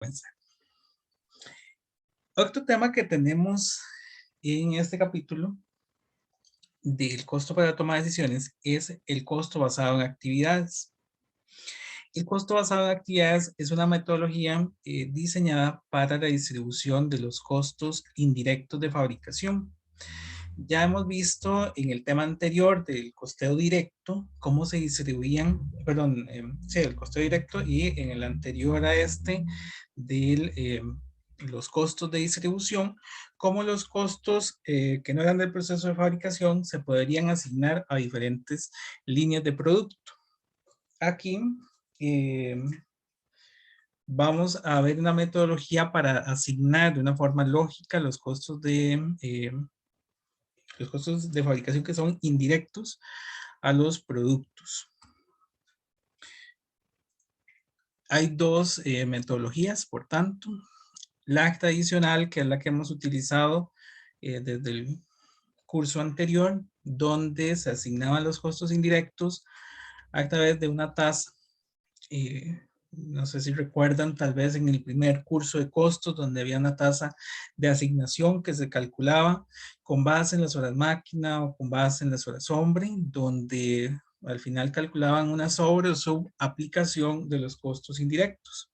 comenzar. Otro tema que tenemos en este capítulo del costo para la toma de decisiones es el costo basado en actividades. El costo basado en actividades es una metodología diseñada para la distribución de los costos indirectos de fabricación. Ya hemos visto en el tema anterior del costeo directo cómo se distribuían, perdón, sí, el costeo directo, y en el anterior a este de los costos de distribución, cómo los costos que no eran del proceso de fabricación se podrían asignar a diferentes líneas de producto. Aquí eh, vamos a ver una metodología para asignar de una forma lógica los costos de fabricación que son indirectos a los productos. Hay dos metodologías, por tanto. La tradicional, que es la que hemos utilizado desde el curso anterior, donde se asignaban los costos indirectos a través de una tasa. No sé si recuerdan, tal vez en el primer curso de costos, donde había una tasa de asignación que se calculaba con base en las horas máquina o con base en las horas hombre, donde al final calculaban una sobre o subaplicación de los costos indirectos.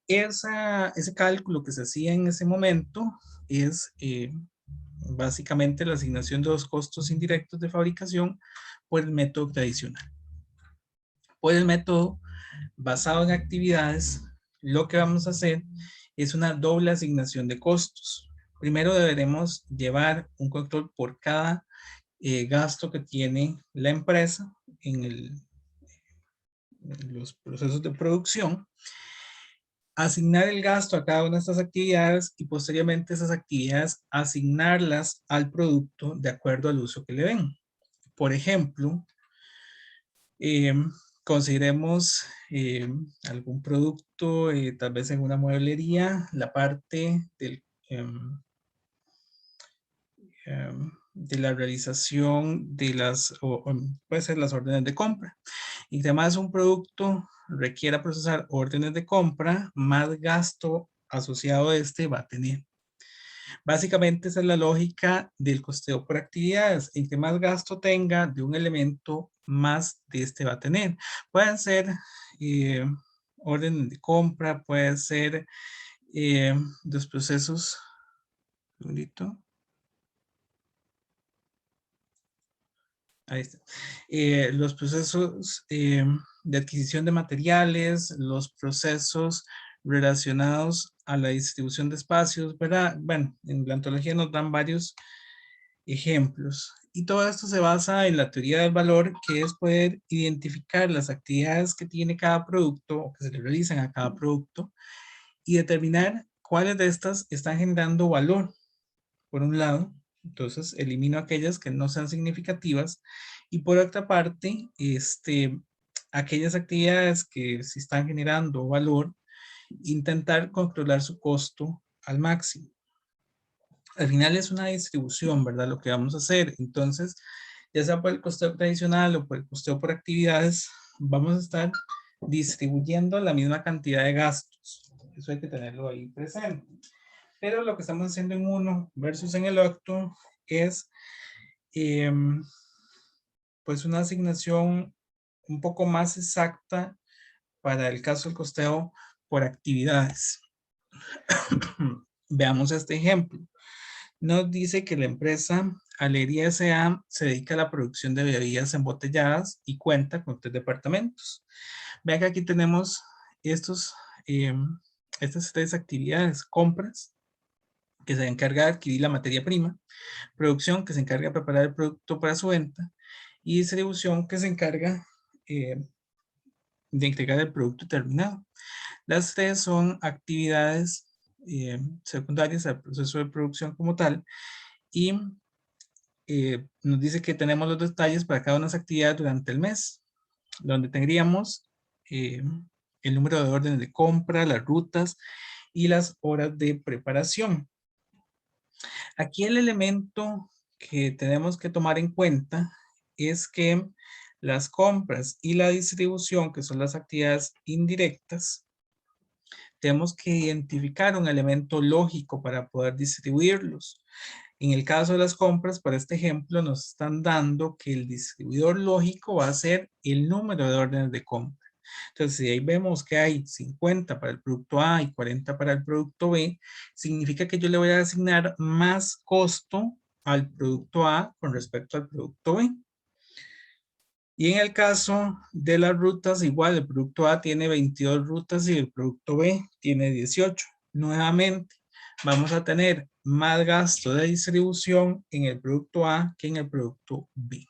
Ese cálculo que se hacía en ese momento es básicamente la asignación de los costos indirectos de fabricación por el método tradicional. Por el método basado en actividades, lo que vamos a hacer es una doble asignación de costos. Primero deberemos llevar un control por cada gasto que tiene la empresa en los procesos de producción, asignar el gasto a cada una de estas actividades y posteriormente esas actividades asignarlas al producto de acuerdo al uso que le den. Por ejemplo, consideremos algún producto, tal vez en una mueblería, la parte de la realización de puede ser las órdenes de compra. Y además un producto requiera procesar órdenes de compra, más gasto asociado a este va a tener. Básicamente esa es la lógica del costeo por actividades. Entre más gasto tenga de un elemento, más de este va a tener. Pueden ser órdenes de compra, pueden ser los procesos. Un segundito. Ahí está. Los procesos de adquisición de materiales, los procesos relacionados a la distribución de espacios, ¿verdad? Bueno, en la ontología nos dan varios ejemplos. Y todo esto se basa en la teoría del valor, que es poder identificar las actividades que tiene cada producto o que se le realizan a cada producto y determinar cuáles de estas están generando valor, por un lado. Entonces, elimino aquellas que no sean significativas y por otra parte, aquellas actividades que sí están generando valor, intentar controlar su costo al máximo. Al final es una distribución, ¿verdad? Lo que vamos a hacer. Entonces, ya sea por el costeo tradicional o por el costeo por actividades, vamos a estar distribuyendo la misma cantidad de gastos. Eso hay que tenerlo ahí presente. Pero lo que estamos haciendo en uno versus en el otro es pues una asignación un poco más exacta para el caso del costeo por actividades. Veamos este ejemplo. Nos dice que la empresa Alería S.A. se dedica a la producción de bebidas embotelladas y cuenta con 3 departamentos. Vean que aquí tenemos estas 3 actividades: compras, que se encarga de adquirir la materia prima; producción, que se encarga de preparar el producto para su venta; y distribución, que se encarga de entregar el producto terminado. Las 3 son actividades secundarias al proceso de producción como tal, y nos dice que tenemos los detalles para cada una de las actividades durante el mes, donde tendríamos el número de órdenes de compra, las rutas y las horas de preparación. Aquí el elemento que tenemos que tomar en cuenta es que las compras y la distribución, que son las actividades indirectas, tenemos que identificar un elemento lógico para poder distribuirlos. En el caso de las compras, para este ejemplo, nos están dando que el distribuidor lógico va a ser el número de órdenes de compra. Entonces, si ahí vemos que hay 50 para el producto A y 40 para el producto B, significa que yo le voy a asignar más costo al producto A con respecto al producto B. Y en el caso de las rutas, igual el producto A tiene 22 rutas y el producto B tiene 18. Nuevamente, vamos a tener más gasto de distribución en el producto A que en el producto B.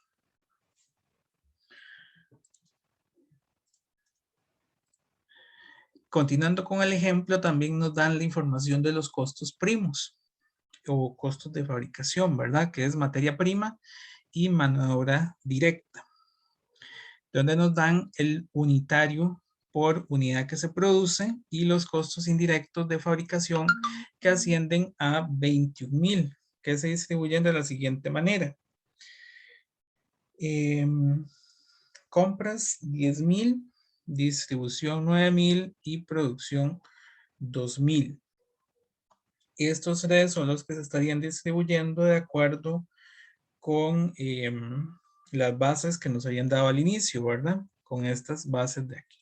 Continuando con el ejemplo, también nos dan la información de los costos primos o costos de fabricación, ¿verdad? Que es materia prima y mano de obra directa, donde nos dan el unitario por unidad que se produce y los costos indirectos de fabricación que ascienden a 21,000, que se distribuyen de la siguiente manera. Compras 10,000, distribución 9,000 y producción 2,000. Estos tres son los que se estarían distribuyendo de acuerdo con las bases que nos habían dado al inicio, ¿verdad? Con estas bases de aquí.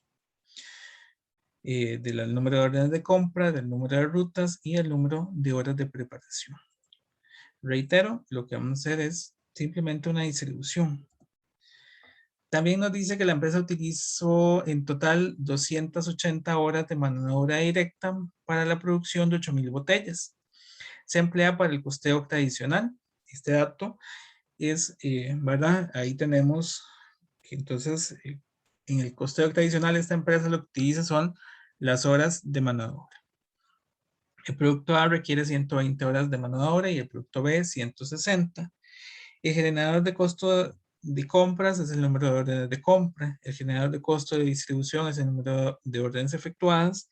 Del número de órdenes de compra, del número de rutas y el número de horas de preparación. Reitero, lo que vamos a hacer es simplemente una distribución. También nos dice que la empresa utilizó en total 280 horas de mano de obra directa para la producción de 8,000 botellas. Se emplea para el costeo tradicional. Este dato es, ¿verdad? Ahí tenemos que entonces en el costeo tradicional esta empresa lo que utiliza son las horas de mano de obra. El producto A requiere 120 horas de mano de obra y el producto B 160. El generador de costo de compras es el número de órdenes de compra. El generador de costo de distribución es el número de órdenes efectuadas.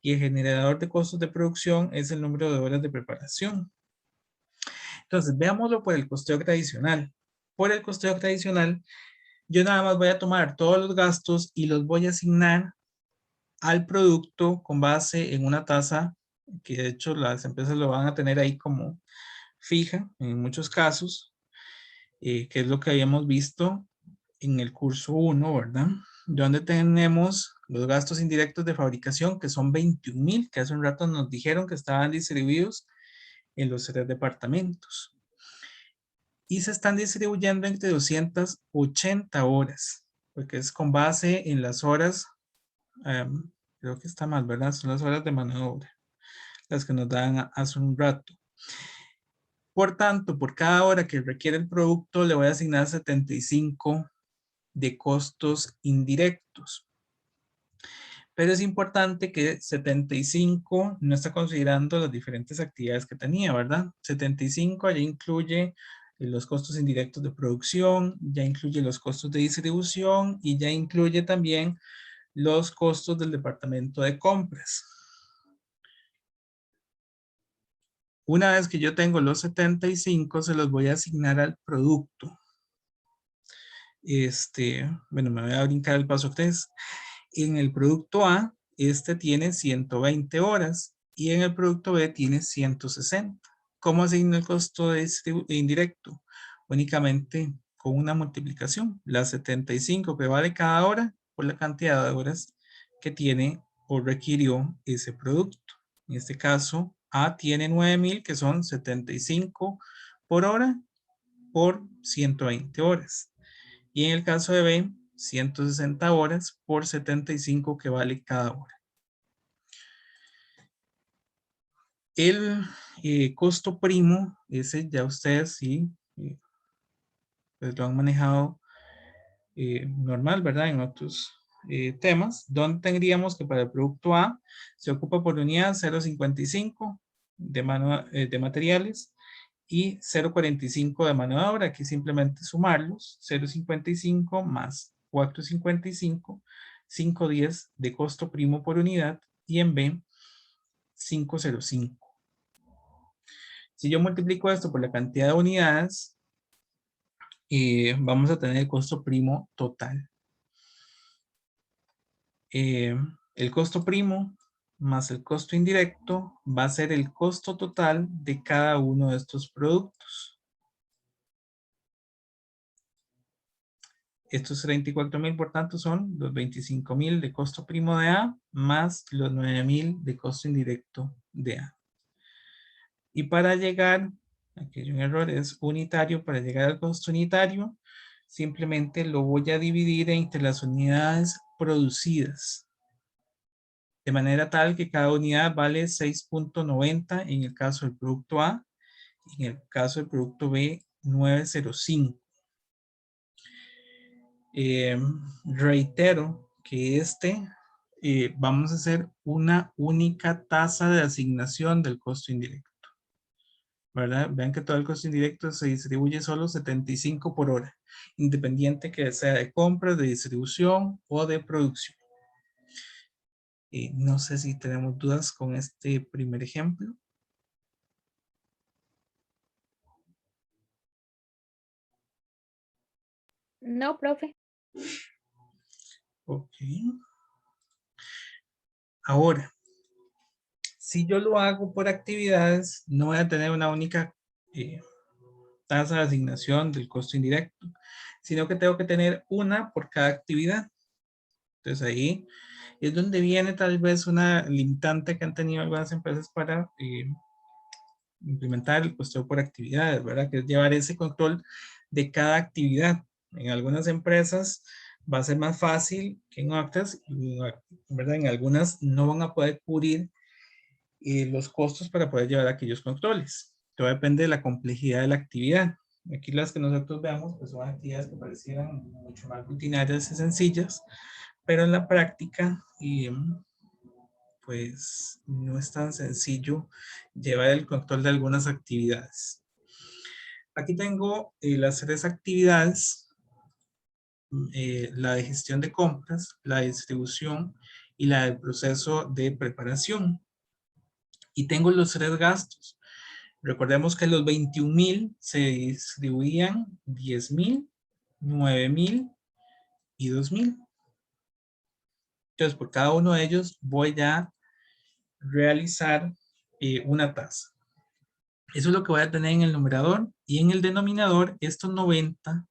Y el generador de costos de producción es el número de horas de preparación. Entonces, veámoslo por el costeo tradicional. Por el costeo tradicional, yo nada más voy a tomar todos los gastos y los voy a asignar al producto con base en una tasa que de hecho las empresas lo van a tener ahí como fija en muchos casos, que es lo que habíamos visto en el curso 1, ¿verdad? Donde tenemos los gastos indirectos de fabricación, que son 21,000, que hace un rato nos dijeron que estaban distribuidos en los 3 departamentos. Y se están distribuyendo entre 280 horas, porque es con base en las horas, creo que está mal, ¿verdad? Son las horas de mano de obra, las que nos dan hace un rato. Por tanto, por cada hora que requiere el producto, le voy a asignar 75 de costos indirectos. Pero es importante que 75 no está considerando las diferentes actividades que tenía, ¿verdad? 75 ya incluye los costos indirectos de producción, ya incluye los costos de distribución y ya incluye también los costos del departamento de compras. Una vez que yo tengo los 75, se los voy a asignar al producto. Bueno, me voy a brincar el paso 3. En el producto A, este tiene 120 horas y en el producto B tiene 160. ¿Cómo asigno el costo de indirecto? Únicamente con una multiplicación. Las 75 que vale cada hora por la cantidad de horas que tiene o requirió ese producto. En este caso, A tiene 9,000, que son 75 por hora por 120 horas. Y en el caso de B, 160 horas por 75 que vale cada hora. El costo primo, ese ya ustedes sí pues lo han manejado normal, ¿verdad? En otros temas, donde tendríamos que para el producto A se ocupa por unidad 0,55 de materiales y 0,45 de mano de obra. Aquí simplemente sumarlos, 0,55 más 4,55, 5,10 de costo primo por unidad y en B 5,05. Si yo multiplico esto por la cantidad de unidades, vamos a tener el costo primo total. El costo primo más el costo indirecto va a ser el costo total de cada uno de estos productos. Estos 34,000, por tanto, son los 25,000 de costo primo de A más los 9,000 de costo indirecto de A. Y para llegar, aquí hay un error, es unitario, para llegar al costo unitario, simplemente lo voy a dividir entre las unidades producidas. De manera tal que cada unidad vale 6.90 en el caso del producto A, y en el caso del producto B, 9.05. Reitero que vamos a hacer una única tasa de asignación del costo indirecto, ¿verdad? Vean que todo el costo indirecto se distribuye solo 75 por hora, independiente que sea de compras, de distribución o de producción. No sé si tenemos dudas con este primer ejemplo. No, profe. Ok. Ahora, si yo lo hago por actividades, no voy a tener una única tasa de asignación del costo indirecto, sino que tengo que tener una por cada actividad. Entonces ahí es donde viene tal vez una limitante que han tenido algunas empresas para implementar el costeo por actividades, ¿verdad? Que es llevar ese control de cada actividad. En algunas empresas va a ser más fácil que en otras, ¿verdad? En algunas no van a poder cubrir los costos para poder llevar aquellos controles. Todo depende de la complejidad de la actividad. Aquí las que nosotros veamos pues son actividades que parecieran mucho más rutinarias y sencillas, pero en la práctica pues no es tan sencillo llevar el control de algunas actividades. Aquí tengo las tres actividades, la de gestión de compras, la de distribución y la del proceso de preparación. Y tengo los tres gastos. Recordemos que los 21,000 se distribuían 10,000, 9,000 y 2,000. Entonces, por cada uno de ellos voy a realizar una tasa. Eso es lo que voy a tener en el numerador. Y en el denominador, estos 90,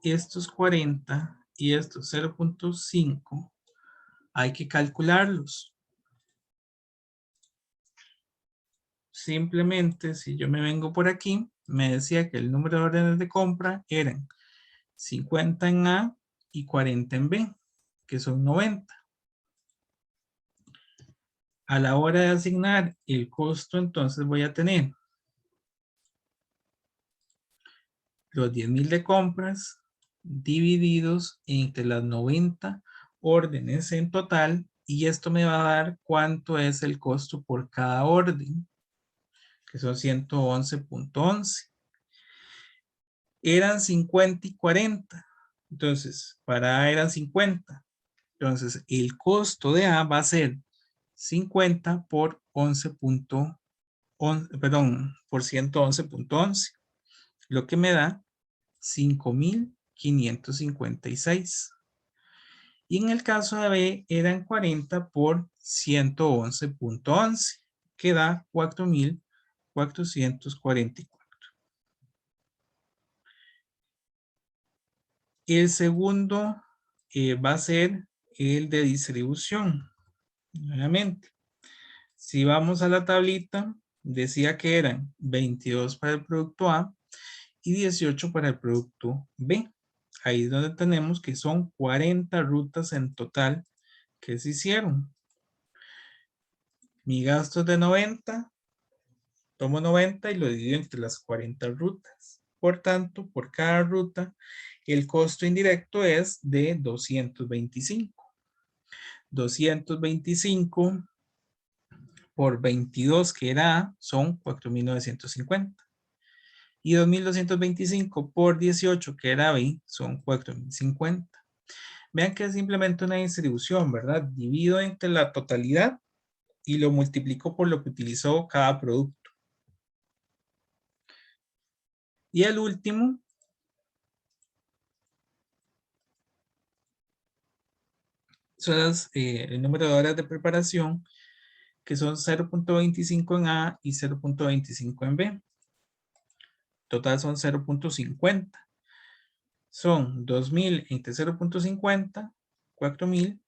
estos 40 y estos 0.5, hay que calcularlos. Simplemente, si yo me vengo por aquí, me decía que el número de órdenes de compra eran 50 en A y 40 en B, que son 90. A la hora de asignar el costo, entonces voy a tener los 10,000 de compras divididos entre las 90 órdenes en total, y esto me va a dar cuánto es el costo por cada orden, que son 111.11. Eran 50 y 40. Entonces, para A eran 50. Entonces, el costo de A va a ser 50 por 11.11, perdón, por 111.11, lo que me da 5,556. Y en el caso de B eran 40 por 111.11, que da 4,444. El segundo va a ser el de distribución. Nuevamente, si vamos a la tablita, decía que eran 22 para el producto A y 18 para el producto B. Ahí es donde tenemos que son 40 rutas en total que se hicieron. Mi gasto es de 90, tomo 90 y lo divido entre las 40 rutas. Por tanto, por cada ruta, el costo indirecto es de 225. 225 por 22, que era A, son 4,950. Y 2,225 por 18, que era B, son 4,050. Vean que es simplemente una distribución, ¿verdad? Divido entre la totalidad y lo multiplico por lo que utilizó cada producto. Y el último son el número de horas de preparación, que son 0.25 en A y 0.25 en B. Total son 0.50. Son 2000 entre 0.50, 4000,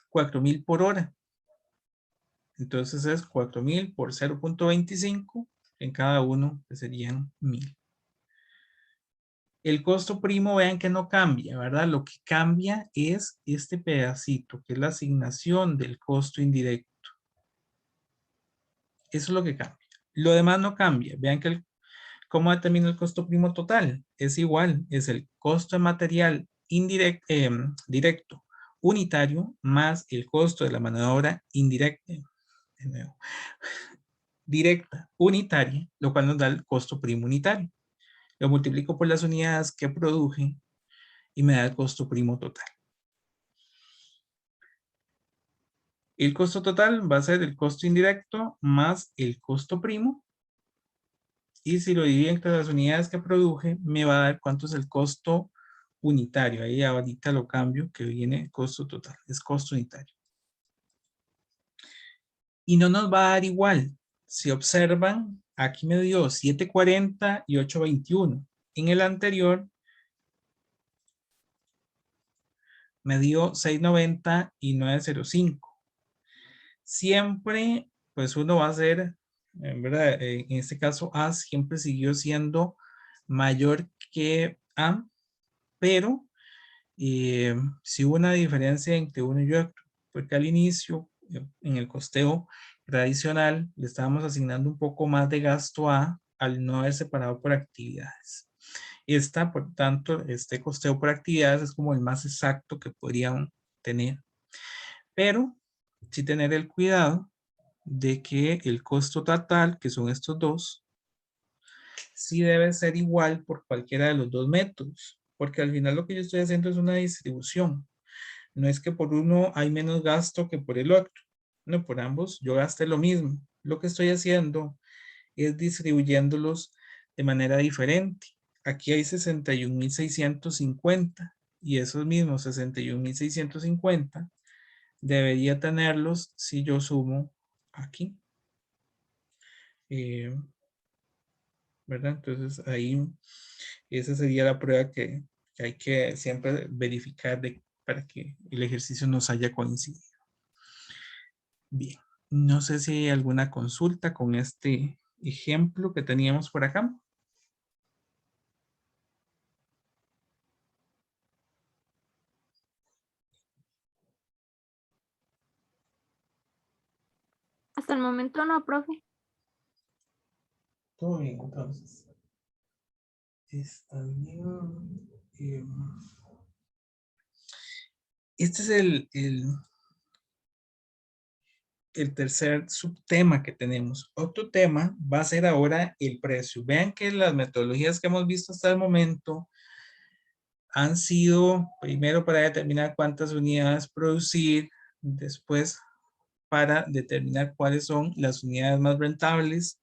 4000 por hora. Entonces es 4000 por 0.25 en cada uno, que serían 1000. El costo primo, vean que no cambia, ¿verdad? Lo que cambia es este pedacito, que es la asignación del costo indirecto. Eso es lo que cambia. Lo demás no cambia. Vean que ¿cómo determina el costo primo total? Es igual, es el costo de material indirecto, directo unitario más el costo de la mano de obra indirecta, de nuevo, directa unitaria, lo cual nos da el costo primo unitario. Lo multiplico por las unidades que produje y me da el costo primo total. El costo total va a ser el costo indirecto más el costo primo. Y si lo divido entre las unidades que produje, me va a dar cuánto es el costo unitario. Ahí ahorita lo cambio, que viene costo total. Es costo unitario. Y no nos va a dar igual. Si observan, aquí me dio 740 y 821. En el anterior me dio 690 y 905. Siempre, pues uno va a hacer, ¿verdad? En este caso A siempre siguió siendo mayor que A, pero si hubo una diferencia entre uno y otro, porque al inicio, en el costeo tradicional, le estábamos asignando un poco más de gasto A al no haber separado por actividades. Por tanto, este costeo por actividades es como el más exacto que podrían tener. Pero sí tener el cuidado de que el costo total, que son estos dos, sí debe ser igual por cualquiera de los dos métodos, porque al final lo que yo estoy haciendo es una distribución. No es que por uno hay menos gasto que por el otro. No, por ambos yo gasté lo mismo. Lo que estoy haciendo es distribuyéndolos de manera diferente. Aquí hay 61.650 y esos mismos 61.650 debería tenerlos si yo sumo aquí. ¿Verdad? Entonces ahí esa sería la prueba que hay que siempre verificar para que el ejercicio nos haya coincidido. Bien, no sé si hay alguna consulta con este ejemplo que teníamos por acá. Hasta el momento no, profe. Todo bien, entonces. Está bien. Este es el tercer subtema que tenemos. Otro tema va a ser ahora el precio. Vean que las metodologías que hemos visto hasta el momento han sido primero para determinar cuántas unidades producir, después para determinar cuáles son las unidades más rentables,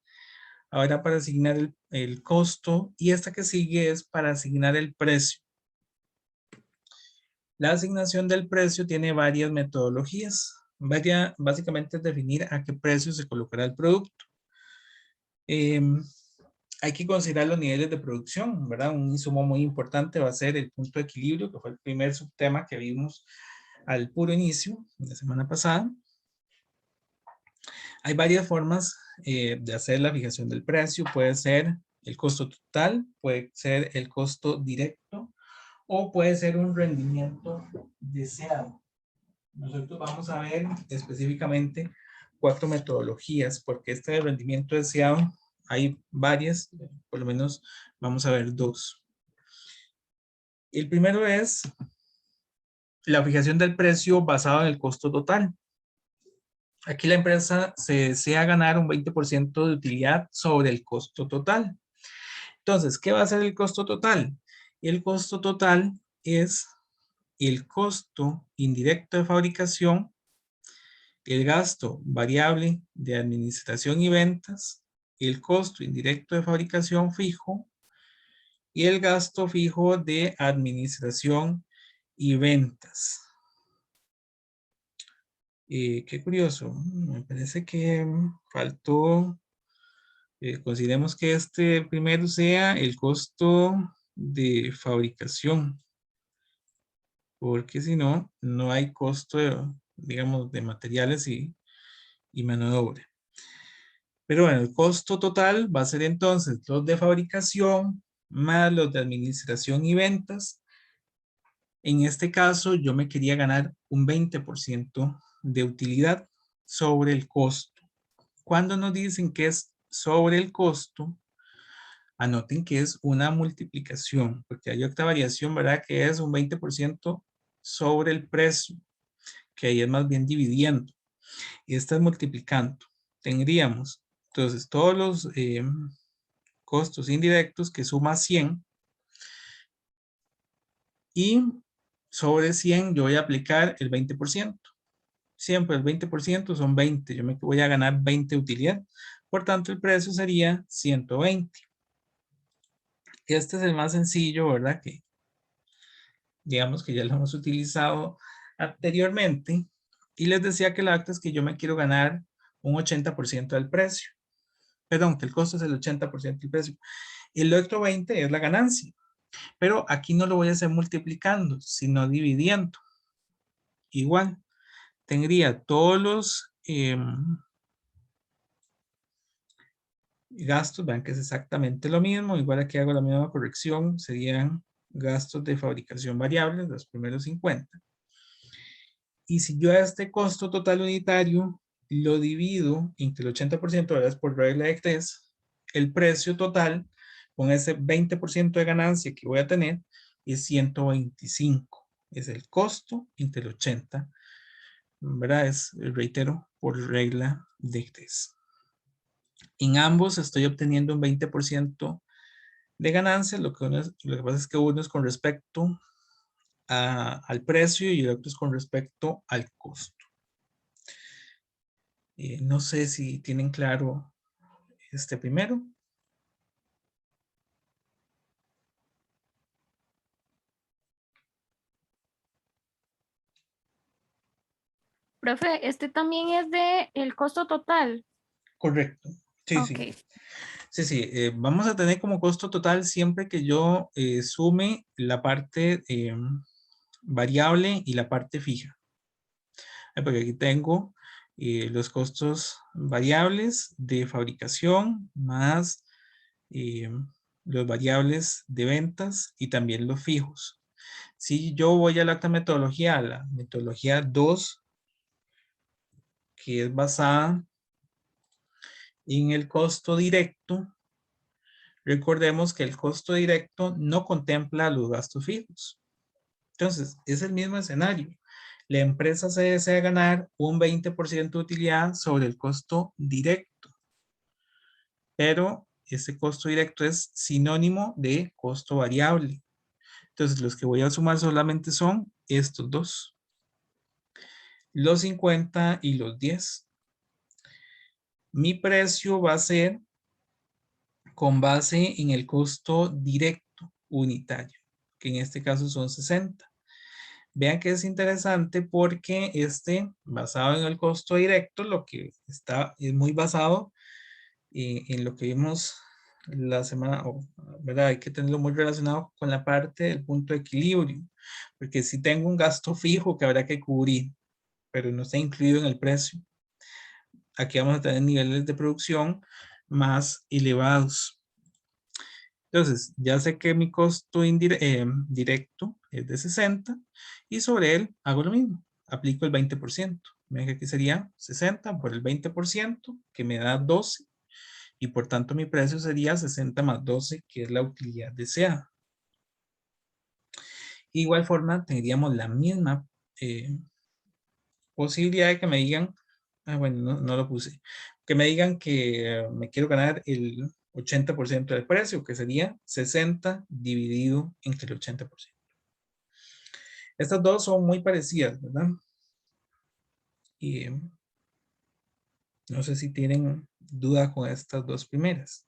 ahora para asignar el costo y esta que sigue es para asignar el precio. La asignación del precio tiene varias metodologías. Básicamente es definir a qué precio se colocará el producto. Hay que considerar los niveles de producción, ¿verdad? Un insumo muy importante va a ser el punto de equilibrio, que fue el primer subtema que vimos al puro inicio, la semana pasada. Hay varias formas de hacer la fijación del precio. Puede ser el costo total, puede ser el costo directo o puede ser un rendimiento deseado. Nosotros vamos a ver específicamente 4 metodologías, porque este de rendimiento deseado hay varias, por lo menos vamos a ver 2. El primero es la fijación del precio basado en el costo total. Aquí la empresa se desea ganar un 20% de utilidad sobre el costo total. Entonces, ¿qué va a ser el costo total? El costo total es el costo indirecto de fabricación, el gasto variable de administración y ventas, el costo indirecto de fabricación fijo y el gasto fijo de administración y ventas. Qué curioso, me parece que faltó, consideremos que este primero sea el costo de fabricación, porque si no, no hay costo, digamos, de materiales y mano de obra. Pero bueno, el costo total va a ser entonces los de fabricación más los de administración y ventas. En este caso, yo me quería ganar un 20% de utilidad sobre el costo. Cuando nos dicen que es sobre el costo, anoten que es una multiplicación, porque hay otra variación, ¿verdad? Que es un 20% sobre el precio, que ahí es más bien dividiendo. Y esta es multiplicando. Tendríamos, entonces, todos los costos indirectos que suma 100 y sobre 100 yo voy a aplicar el 20%. Siempre el 20% son 20. Yo me voy a ganar 20 utilidad. Por tanto, el precio sería 120. Este es el más sencillo, ¿verdad? Que digamos que ya lo hemos utilizado anteriormente. Y les decía que el acto es que yo me quiero ganar un 80% del precio. Perdón, que el costo es el 80% del precio. Y el otro 20 es la ganancia. Pero aquí no lo voy a hacer multiplicando, sino dividiendo. Igual, tendría todos los gastos, vean que es exactamente lo mismo, igual aquí hago la misma corrección, serían gastos de fabricación variables, los primeros 50. Y si yo a este costo total unitario lo divido entre el 80%, ¿verdad? Por regla de 3, el precio total con ese 20% de ganancia que voy a tener es 125. Es el costo entre el 80, ¿verdad? Es, reitero, por regla de 3. En ambos estoy obteniendo un 20% de ganancia. Lo que pasa es que uno es con respecto al precio y el otro es con respecto al costo. No sé si tienen claro este primero. Profe, este también es de el costo total. Correcto. Sí, Ok. sí. Sí, sí. Vamos a tener como costo total siempre que yo sume la parte variable y la parte fija. Porque aquí tengo los costos variables de fabricación más eh, los variables de ventas y también los fijos. Si yo voy a la metodología 2, que es basada en el costo directo, recordemos que el costo directo no contempla los gastos fijos. Entonces, es el mismo escenario. La empresa se desea ganar un 20% de utilidad sobre el costo directo, pero ese costo directo es sinónimo de costo variable. Entonces, los que voy a sumar solamente son estos dos, los 50 y los 10. Mi precio va a ser con base en el costo directo unitario, que en este caso son 60. Vean que es interesante porque basado en el costo directo, lo que está es muy basado en lo que vimos la semana, ¿verdad? Hay que tenerlo muy relacionado con la parte del punto de equilibrio, porque si tengo un gasto fijo que habrá que cubrir, pero no está incluido en el precio, aquí vamos a tener niveles de producción más elevados. Entonces, ya sé que mi costo directo es de 60 y sobre él hago lo mismo, aplico el 20%. Miren que aquí sería 60 por el 20%, que me da 12, y por tanto mi precio sería 60 más 12, que es la utilidad deseada. Igual forma, tendríamos la misma posibilidad de que me digan, bueno, no lo puse, que me digan que me quiero ganar el 80% del precio, que sería 60 dividido entre el 80%. Estas dos son muy parecidas, ¿verdad? Y no sé si tienen duda con estas dos primeras.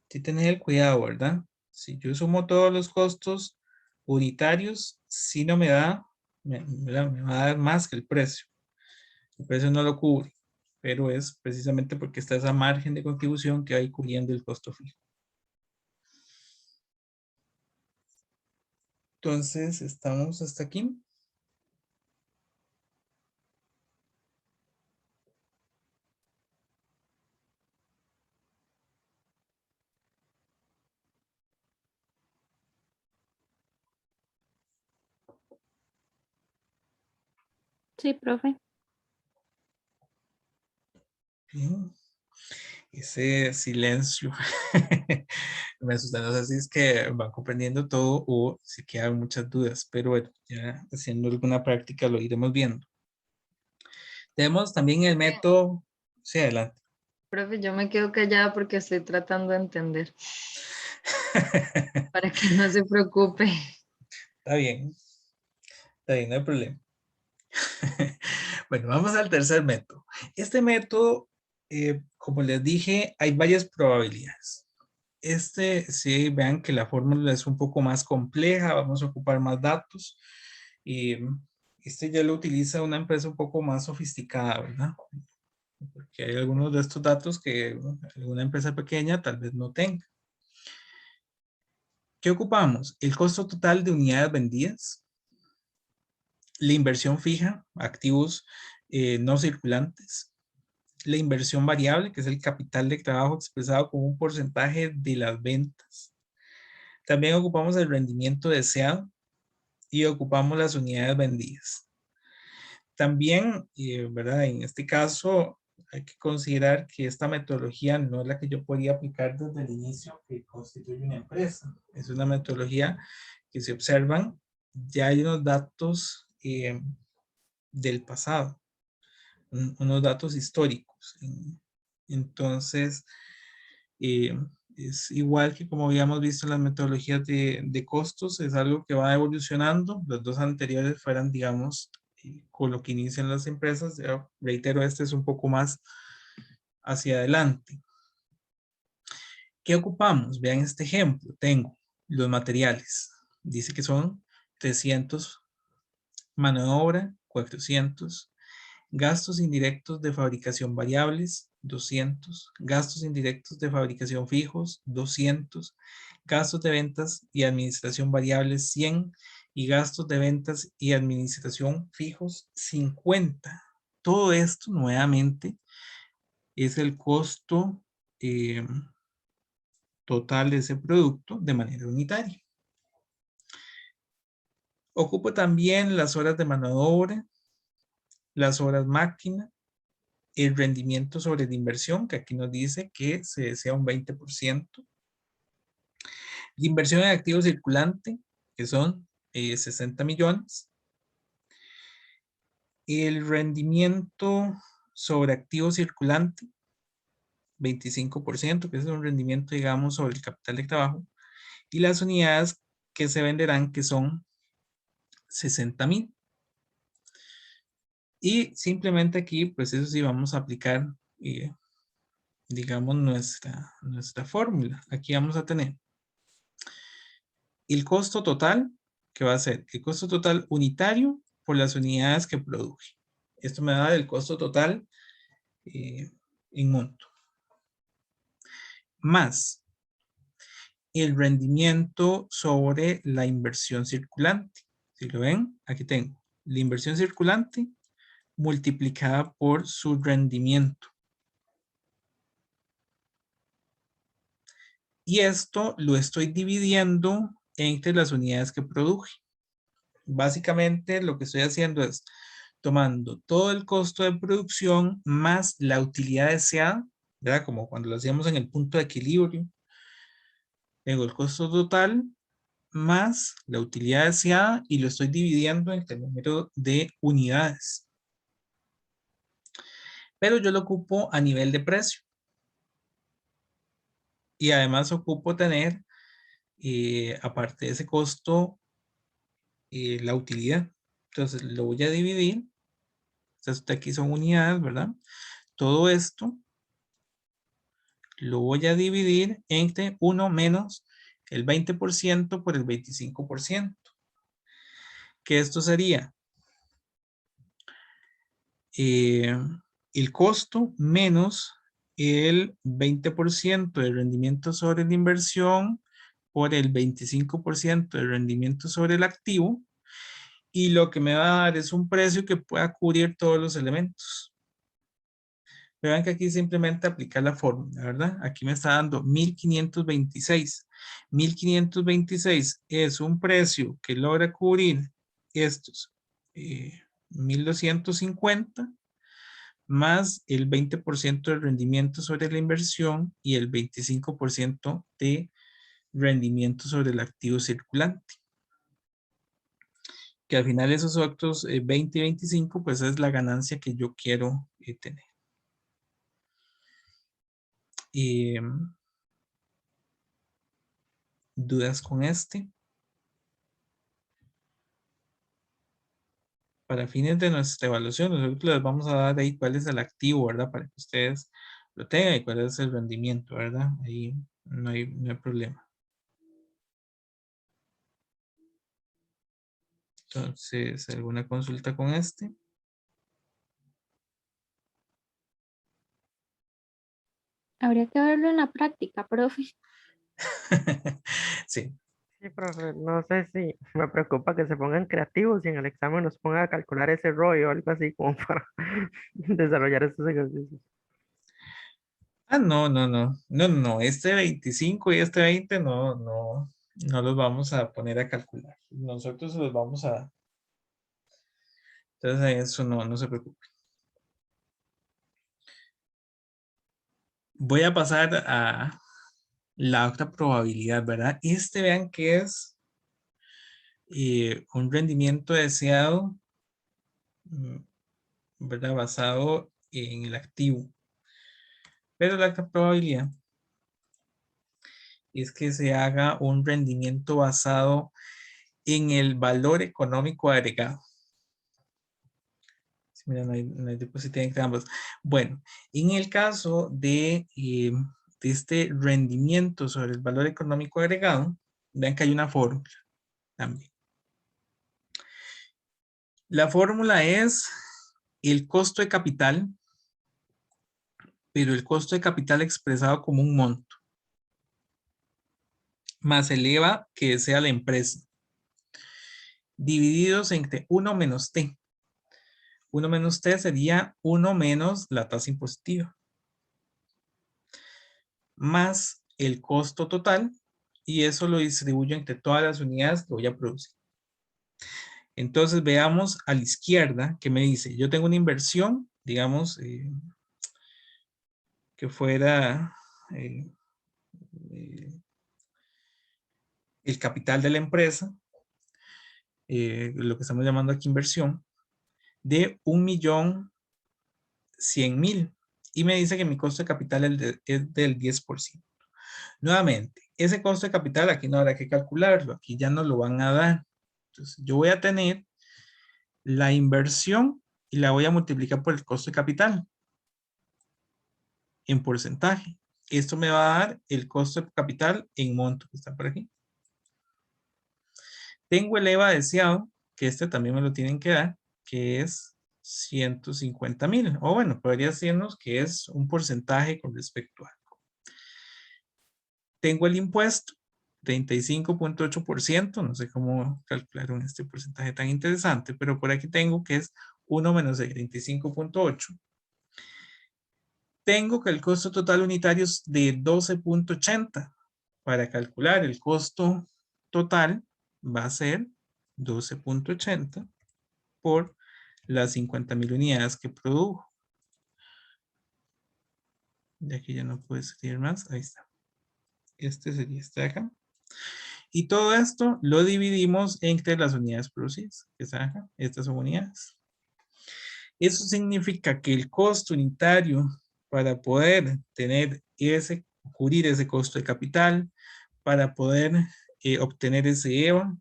Sí, tener el cuidado, ¿verdad? Si yo sumo todos los costos unitarios, si no me da me va a dar más que el precio. El precio no lo cubre, pero es precisamente porque está esa margen de contribución que hay cubriendo el costo fijo. Entonces, estamos hasta aquí. Sí, profe. Bien. Ese silencio me asusta. No sé si es que van comprendiendo todo o si quedan muchas dudas, pero bueno, ya haciendo alguna práctica lo iremos viendo. Tenemos también el método, sí, adelante. Profe, yo me quedo callada porque estoy tratando de entender. Para que no se preocupe. Está bien, no hay problema. Bueno, vamos al tercer método. Este método, como les dije, hay varias probabilidades. Sí, vean que la fórmula es un poco más compleja, vamos a ocupar más datos. Y este ya lo utiliza una empresa un poco más sofisticada, ¿verdad? Porque hay algunos de estos datos que una empresa pequeña tal vez no tenga. ¿Qué ocupamos? El costo total de unidades vendidas, la inversión fija, activos no circulantes, la inversión variable, que es el capital de trabajo expresado como un porcentaje de las ventas. También ocupamos el rendimiento deseado y ocupamos las unidades vendidas. También, ¿verdad? En este caso, hay que considerar que esta metodología no es la que yo podría aplicar desde el inicio que constituye una empresa. Es una metodología que se observan, ya hay unos datos del pasado, unos datos históricos. Entonces, eh, es igual que como habíamos visto en las metodologías de costos, es algo que va evolucionando. Los dos anteriores fueran, digamos, con lo que inician las empresas. Ya reitero, este es un poco más hacia adelante. ¿Qué ocupamos? Vean este ejemplo. Tengo los materiales. Dice que son 300, mano de obra, 400, gastos indirectos de fabricación variables, 200, gastos indirectos de fabricación fijos, 200, gastos de ventas y administración variables, 100, y gastos de ventas y administración fijos, 50. Todo esto nuevamente es el costo total de ese producto de manera unitaria. Ocupo también las horas de mano de obra, las horas máquina, el rendimiento sobre la inversión, que aquí nos dice que se desea un 20%. La inversión en activo circulante, que son 60 millones. El rendimiento sobre activo circulante, 25%, que es un rendimiento, digamos, sobre el capital de trabajo. Y las unidades que se venderán, que son 60,000. Y simplemente aquí, pues eso sí, vamos a aplicar, digamos, nuestra fórmula. Aquí vamos a tener el costo total, que va a ser el costo total unitario por las unidades que produje. Esto me da el costo total en monto. Más el rendimiento sobre la inversión circulante. Si lo ven, aquí tengo la inversión circulante multiplicada por su rendimiento. Y esto lo estoy dividiendo entre las unidades que produje. Básicamente lo que estoy haciendo es tomando todo el costo de producción más la utilidad deseada, ¿verdad? Como cuando lo hacíamos en el punto de equilibrio. Tengo el costo total más la utilidad deseada y lo estoy dividiendo entre el número de unidades. Pero yo lo ocupo a nivel de precio. Y además ocupo tener, aparte de ese costo, la utilidad. Entonces lo voy a dividir. Entonces aquí son unidades, ¿verdad? Todo esto lo voy a dividir entre 1 menos el 20% por el 25%. Que esto sería el costo menos el 20% de rendimiento sobre la inversión por el 25% de rendimiento sobre el activo, y lo que me va a dar es un precio que pueda cubrir todos los elementos. Vean que aquí simplemente aplicar la fórmula, ¿verdad? Aquí me está dando 1526. 1526 es un precio que logra cubrir estos 1250 más el 20% de rendimiento sobre la inversión y el 25% de rendimiento sobre el activo circulante. Que al final esos otros 20 y 25 pues es la ganancia que yo quiero tener. ¿Dudas con este? Para fines de nuestra evaluación, nosotros les vamos a dar ahí cuál es el activo, ¿verdad? Para que ustedes lo tengan y cuál es el rendimiento, ¿verdad? Ahí no hay problema. Entonces, ¿alguna consulta con este? Habría que verlo en la práctica, profe. Sí. Sí, profe, no sé si me preocupa que se pongan creativos y en el examen nos pongan a calcular ese ROI o algo así como para desarrollar estos ejercicios. Ah, no, no, no. No, no. Este 25 y este 20 no los vamos a poner a calcular. Nosotros los vamos a... Entonces, eso no se preocupe. Voy a pasar a la otra probabilidad, ¿verdad? Vean que es un rendimiento deseado, ¿verdad? Basado en el activo. Pero la otra probabilidad es que se haga un rendimiento basado en el valor económico agregado. Mira, no hay diapositiva entre ambos. Bueno, en el caso de este rendimiento sobre el valor económico agregado, vean que hay una fórmula también. La fórmula es el costo de capital, pero el costo de capital expresado como un monto, más el EVA que desea la empresa, divididos entre 1 menos T. 1 menos T sería 1 menos la tasa impositiva, más el costo total, y eso lo distribuyo entre todas las unidades que voy a producir. Entonces veamos a la izquierda que me dice, yo tengo una inversión, digamos, que fuera el capital de la empresa, lo que estamos llamando aquí inversión, de 1.100.000. Y me dice que mi costo de capital es del 10%. Nuevamente, ese costo de capital aquí no habrá que calcularlo, aquí ya nos lo van a dar. Entonces, yo voy a tener la inversión y la voy a multiplicar por el costo de capital en porcentaje. Esto me va a dar el costo de capital en monto que está por aquí. Tengo el EVA deseado, que este también me lo tienen que dar, que es 150.000. O bueno, podría decirnos que es un porcentaje con respecto a algo. Tengo el impuesto, 35.8%. No sé cómo calcularon este porcentaje tan interesante, pero por aquí tengo que es 1 menos el 35.8. Tengo que el costo total unitario es de 12.80. Para calcular el costo total va a ser 12.80 por las 50.000 unidades que produjo. De aquí ya no puede salir más. Ahí está. Este sería este de acá. Y todo esto lo dividimos entre las unidades producidas, que están acá. Estas son unidades. Eso significa que el costo unitario para poder cubrir ese costo de capital, para poder obtener ese EVA,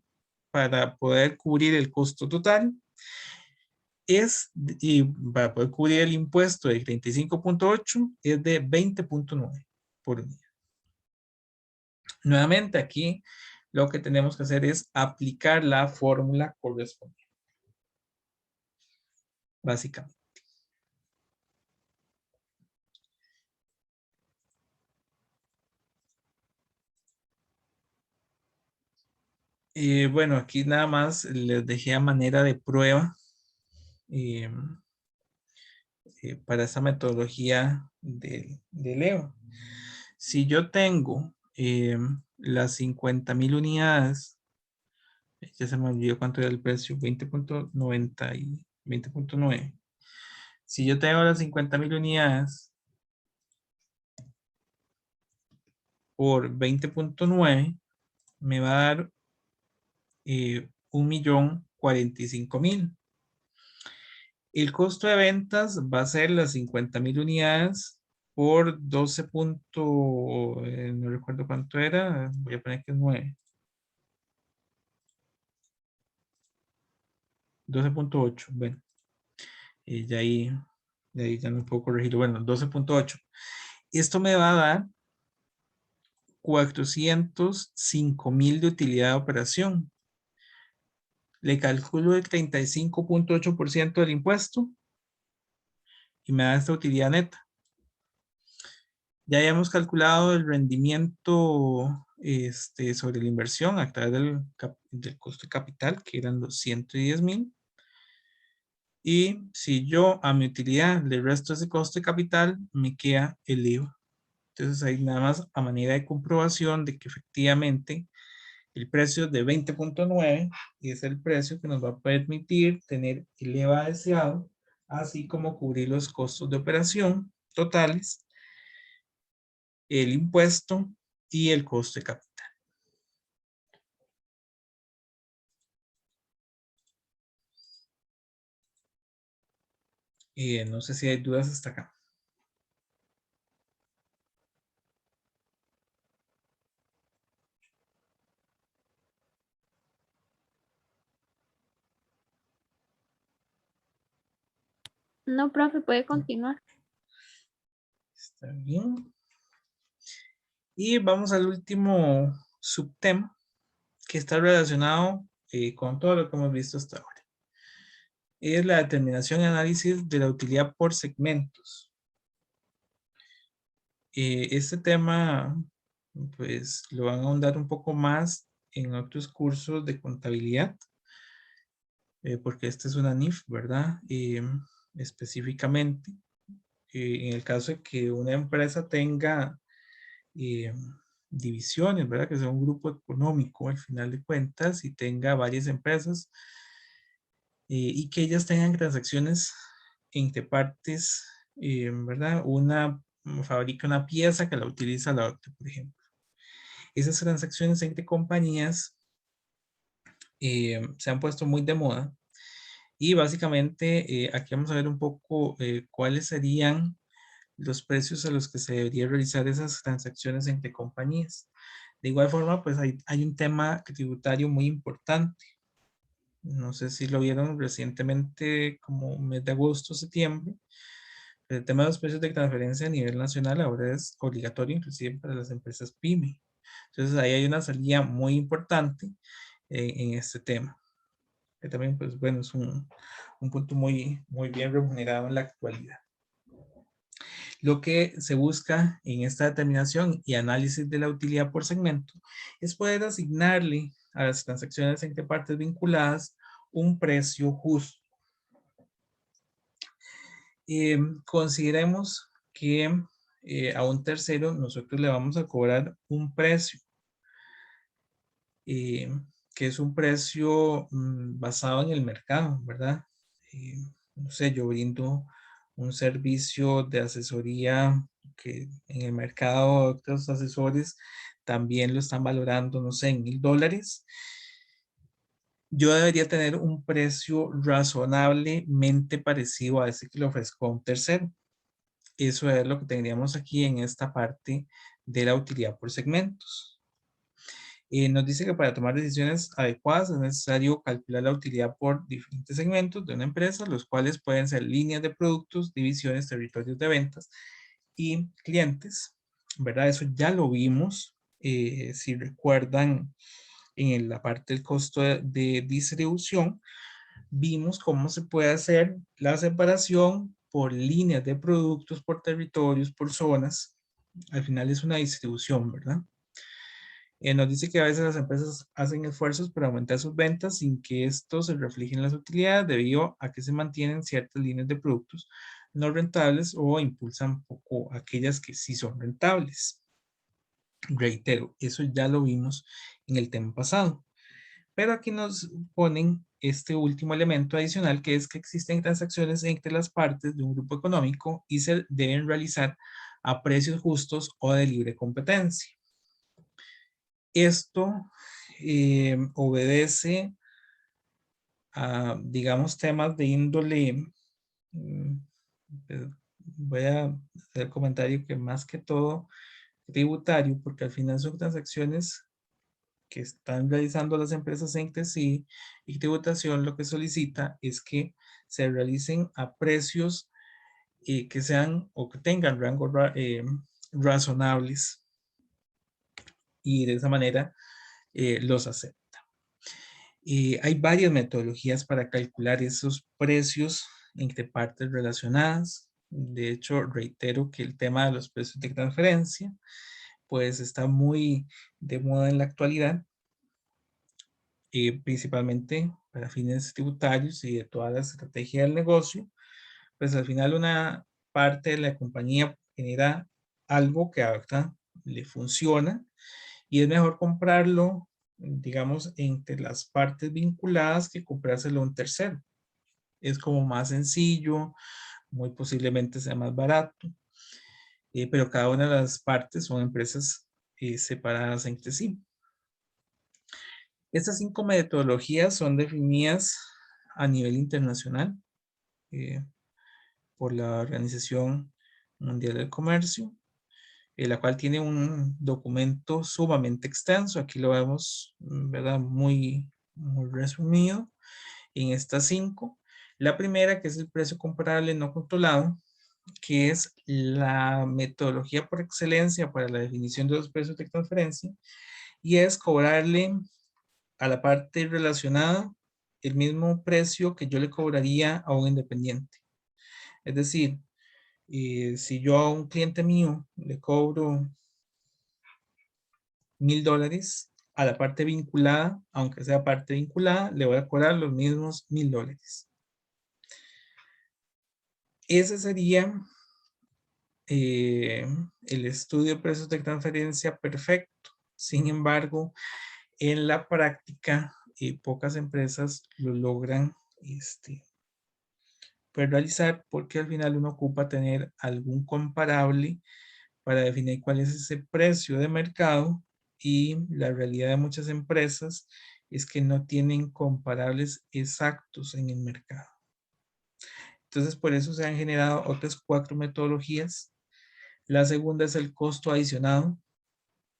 para poder cubrir el costo total, y para poder cubrir el impuesto de 35.8, es de 20.9 por unidad. Nuevamente aquí lo que tenemos que hacer es aplicar la fórmula correspondiente. Básicamente. Bueno, aquí nada más les dejé a manera de prueba eh, para esa metodología de Leo. Si yo tengo las 50,000 unidades, ya se me olvidó cuánto era el precio, 20.90 y 20.9. Si yo tengo las 50,000 unidades por 20.9, me va a dar 1,045,000. El costo de ventas va a ser las 50,000 unidades por 12 no recuerdo cuánto era, voy a poner que es 9. 12.8, bueno, de ahí ya no puedo corregirlo, bueno, 12.8. Esto me va a dar 405,000 de utilidad de operación. Le calculo el 35.8% del impuesto y me da esta utilidad neta. Ya habíamos calculado el rendimiento sobre la inversión a través del costo de capital, que eran los 110,000. Y si yo a mi utilidad le resto ese costo de capital, me queda el IVA. Entonces ahí nada más a manera de comprobación de que efectivamente el precio de 20.9 es el precio que nos va a permitir tener el IVA deseado, así como cubrir los costos de operación totales, el impuesto y el costo de capital. No sé si hay dudas hasta acá. No, profe, puede continuar. Está bien. Y vamos al último subtema que está relacionado con todo lo que hemos visto hasta ahora. Es la determinación y análisis de la utilidad por segmentos. Este tema, pues, lo van a ahondar un poco más en otros cursos de contabilidad, porque esta es una NIF, ¿verdad? Específicamente, en el caso de que una empresa tenga eh, divisiones, ¿verdad? Que sea un grupo económico al final de cuentas y tenga varias empresas y que ellas tengan transacciones entre partes, ¿verdad? Una fabrica una pieza que la utiliza la otra, por ejemplo. Esas transacciones entre compañías se han puesto muy de moda y básicamente aquí vamos a ver un poco cuáles serían los precios a los que se debería realizar esas transacciones entre compañías. De igual forma, pues hay un tema tributario muy importante. No sé si lo vieron recientemente, como mes de agosto, septiembre. El tema de los precios de transferencia a nivel nacional ahora es obligatorio, inclusive para las empresas PYME. Entonces ahí hay una salida muy importante en este tema. Que también, pues bueno, es un punto muy, muy bien remunerado en la actualidad. Lo que se busca en esta determinación y análisis de la utilidad por segmento es poder asignarle a las transacciones entre partes vinculadas un precio justo. Consideremos que a un tercero nosotros le vamos a cobrar un precio, que es un precio basado en el mercado, ¿verdad? No sé, yo brindo un servicio de asesoría que en el mercado otros asesores también lo están valorando, no sé, en $1,000. Yo debería tener un precio razonablemente parecido a ese que le ofrezco a un tercero. Eso es lo que tendríamos aquí en esta parte de la utilidad por segmentos. Nos dice que para tomar decisiones adecuadas es necesario calcular la utilidad por diferentes segmentos de una empresa, los cuales pueden ser líneas de productos, divisiones, territorios de ventas y clientes, ¿verdad? Eso ya lo vimos, si recuerdan, en la parte del costo de distribución, vimos cómo se puede hacer la separación por líneas de productos, por territorios, por zonas. Al final es una distribución, ¿verdad? Nos dice que a veces las empresas hacen esfuerzos para aumentar sus ventas sin que esto se refleje en las utilidades debido a que se mantienen ciertas líneas de productos no rentables o impulsan poco aquellas que sí son rentables. Reitero, eso ya lo vimos en el tema pasado. Pero aquí nos ponen este último elemento adicional, que es que existen transacciones entre las partes de un grupo económico y se deben realizar a precios justos o de libre competencia. Esto obedece a, digamos, temas de índole, voy a hacer el comentario que más que todo tributario, porque al final son transacciones que están realizando las empresas entre sí, y tributación lo que solicita es que se realicen a precios que sean o que tengan rangos razonables, y de esa manera los acepta. Hay varias metodologías para calcular esos precios entre partes relacionadas. De hecho, reitero que el tema de los precios de transferencia pues está muy de moda en la actualidad, principalmente para fines tributarios y de toda la estrategia del negocio. Pues al final una parte de la compañía genera algo que ahorita le funciona y es mejor comprarlo, digamos, entre las partes vinculadas que comprárselo a un tercero. Es como más sencillo, muy posiblemente sea más barato, pero cada una de las partes son empresas separadas entre sí. Estas 5 metodologías son definidas a nivel internacional por la Organización Mundial del Comercio, la cual tiene un documento sumamente extenso. Aquí lo vemos, ¿verdad? Muy resumido en estas 5. La primera, que es el precio comparable no controlado, que es la metodología por excelencia para la definición de los precios de transferencia, y es cobrarle a la parte relacionada el mismo precio que yo le cobraría a un independiente. Es decir, si yo a un cliente mío le cobro $1,000, a la parte vinculada, aunque sea parte vinculada, le voy a cobrar los mismos $1,000. Ese sería el estudio de precios de transferencia perfecto. Sin embargo, en la práctica, pocas empresas lo logran realizar, porque al final uno ocupa tener algún comparable para definir cuál es ese precio de mercado, y la realidad de muchas empresas es que no tienen comparables exactos en el mercado. Entonces, por eso se han generado otras 4 metodologías. La segunda es el costo adicionado,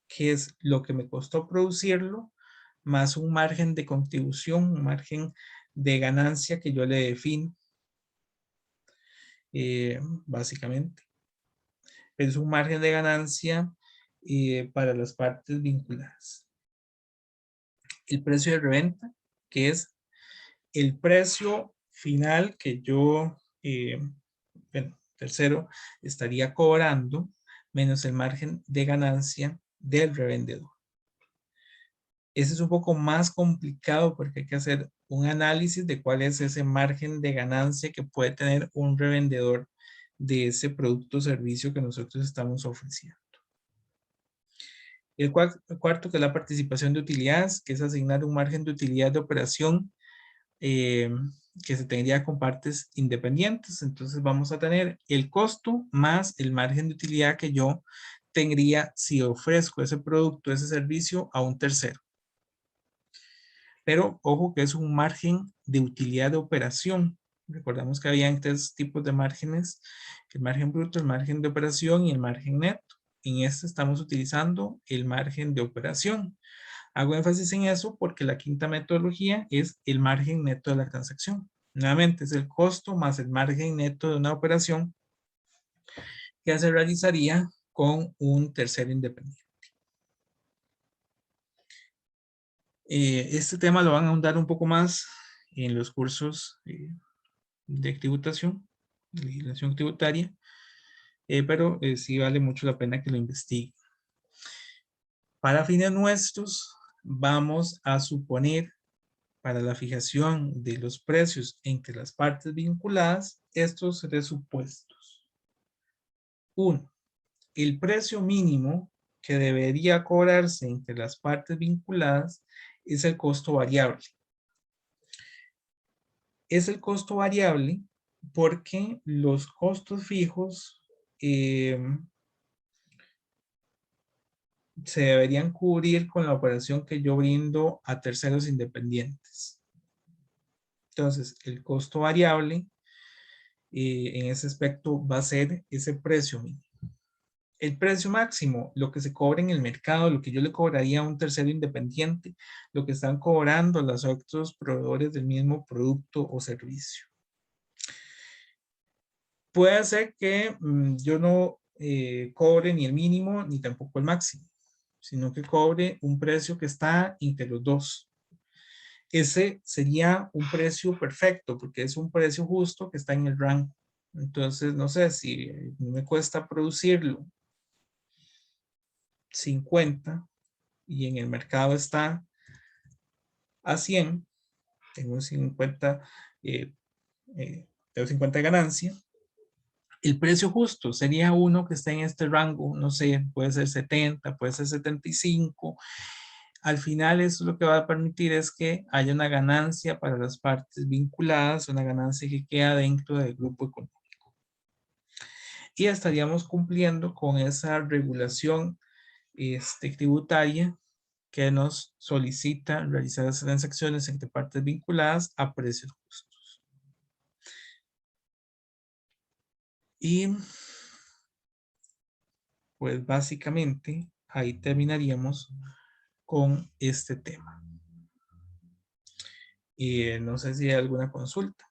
que es lo que me costó producirlo, más un margen de contribución, un margen de ganancia que yo le defino, básicamente. Es un margen de ganancia para las partes vinculadas. El precio de reventa, que es el precio final que yo, tercero, estaría cobrando, menos el margen de ganancia del revendedor. Ese es un poco más complicado porque hay que hacer un análisis de cuál es ese margen de ganancia que puede tener un revendedor de ese producto o servicio que nosotros estamos ofreciendo. El cuarto, que es la participación de utilidades, que es asignar un margen de utilidad de operación que se tendría con partes independientes. Entonces vamos a tener el costo más el margen de utilidad que yo tendría si ofrezco ese producto, ese servicio a un tercero. Pero ojo que es un margen de utilidad de operación. Recordamos que había 3 tipos de márgenes: el margen bruto, el margen de operación y el margen neto. En este estamos utilizando el margen de operación. Hago énfasis en eso porque la quinta metodología es el margen neto de la transacción. Nuevamente es el costo más el margen neto de una operación que se realizaría con un tercero independiente. Este tema lo van a ahondar un poco más en los cursos de tributación, de legislación tributaria, pero sí vale mucho la pena que lo investiguen. Para fines nuestros, vamos a suponer para la fijación de los precios entre las partes vinculadas estos tres supuestos. 1. El precio mínimo que debería cobrarse entre las partes vinculadas es el costo variable. Es el costo variable porque los costos fijos se deberían cubrir con la operación que yo brindo a terceros independientes. Entonces, el costo variable en ese aspecto va a ser ese precio mínimo. El precio máximo, lo que se cobra en el mercado, lo que yo le cobraría a un tercero independiente, lo que están cobrando los otros proveedores del mismo producto o servicio. Puede ser que yo no cobre ni el mínimo ni tampoco el máximo, sino que cobre un precio que está entre los dos. Ese sería un precio perfecto porque es un precio justo que está en el rango. Entonces, no sé, si me cuesta producirlo 50 y en el mercado está a 100, tengo 50, tengo 50 de ganancia. El precio justo sería uno que esté en este rango, no sé, puede ser 70, puede ser 75. Al final eso lo que va a permitir es que haya una ganancia para las partes vinculadas, una ganancia que queda dentro del grupo económico. Y estaríamos cumpliendo con esa regulación tributaria que nos solicita realizar las transacciones entre partes vinculadas a precios justos. Y pues básicamente ahí terminaríamos con este tema. Y no sé si hay alguna consulta.